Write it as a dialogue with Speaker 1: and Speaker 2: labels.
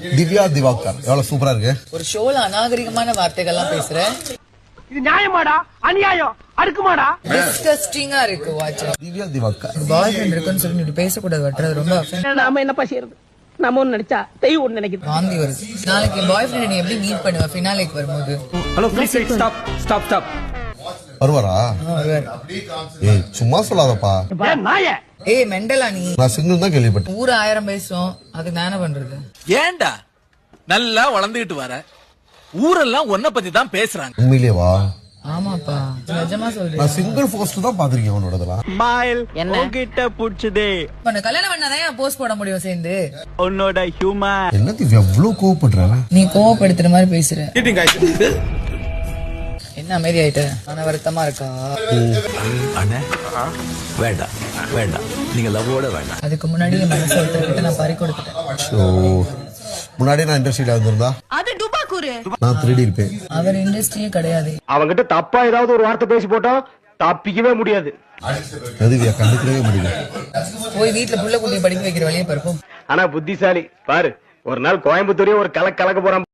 Speaker 1: திவ்யா திவாகர் எவ்வளவு சூப்பரா இருக்கு.
Speaker 2: ஒரு ஷோல அநாகரிகமான வார்த்தைகள்லாம் பேசுறேன்.
Speaker 3: இது நியாயமாடா அநியாயம் அடுக்குமாடா
Speaker 2: டிஸ்கஸ்டிங்கா இருக்கு வாட்ச்.
Speaker 1: திவ்யா திவாகர்
Speaker 2: பாய் ஃப்ரெண்ட் இருக்குன்னு சொல்லி நீ பேசக்கூடாது. வட்டுறது ரொம்ப
Speaker 3: நாம என்னப்பா செய்யறது? நம்ம ஒண்ணு நினைச்சா தெய்வம் ஒண்ணு நினைக்குது.
Speaker 2: வாந்தி வருது. நாளைக்கு பாய் ஃப்ரெண்ட் நீ எப்படி மீட் பண்ணுவ ஃபினாலேக்கு வரும்போது?
Speaker 4: Hello please stop stop stop.
Speaker 1: வருவாரா? ஏய் சும்மா சொல்லாதப்பா.
Speaker 3: நாயே
Speaker 2: ஏய் மெண்டலா நீ.
Speaker 1: நான் சிங்கிள் தான் கேள்விப்பட்டேன்.
Speaker 2: ஊர் 1000 பேசும். அதுக்கு நான் என்ன பண்றது?
Speaker 5: ஏண்டா நல்லா வளர்ந்துகிட்டு வர ஊரெல்லாம் உன்னை பத்தி தான் பேசுறாங்க.
Speaker 1: உண்மையிலேயே வா.
Speaker 2: ஆமாப்பா நிஜமா சொல்றேன்.
Speaker 1: நான் சிங்கிள் போஸ்ட் தான் பாத்திருக்கேன் அவனோடதெல்லாம்.
Speaker 4: ஸ்மைல் உன்கிட்ட புடிச்சதே.
Speaker 2: பண்ண கல்யாணம் பண்ணாதான் போஸ்ட் போட முடியும் சேர்ந்து.
Speaker 4: உன்னோட ஹியூமர்.
Speaker 1: என்ன திவ்யா இவ்வளவு கோவப்படுற?
Speaker 2: நீ கோவப்படுத்துற மாதிரி பேசுற. என்ன அமைதி ஆயிட்ட? ஆனா வருத்தமா இருக்கா?
Speaker 6: அண்ணே வேண்டாம் வேண்டாம், நீங்க லவ்வோட வேண்டாம்.
Speaker 2: அதுக்கு முன்னாடி என் மனசை விட்டு நான் பறி கொடுத்துட்டேன்.
Speaker 1: முன்னாடியே நான் இண்டஸ்ட்ரியில வந்திருந்தா
Speaker 7: அது டுபாக்கூரு
Speaker 1: நான் 3D இருப்பேன்.
Speaker 2: அவர் இண்டஸ்ட்ரியே கிடையாது.
Speaker 3: அவங்கிட்ட தப்பா ஏதாவது ஒரு வார்த்தை பேசி போட்டோம் தப்பிக்கவே முடியாது.
Speaker 1: திவ்யா கண்டுக்கவே முடியல.
Speaker 2: போய் வீட்டுல புள்ள குட்டி படிக்க வைக்கிற வழியை பருப்போம்.
Speaker 3: ஆனா புத்திசாலி பாரு, ஒரு நாள் கோயம்புத்தூரே ஒரு கலக்க போறான்.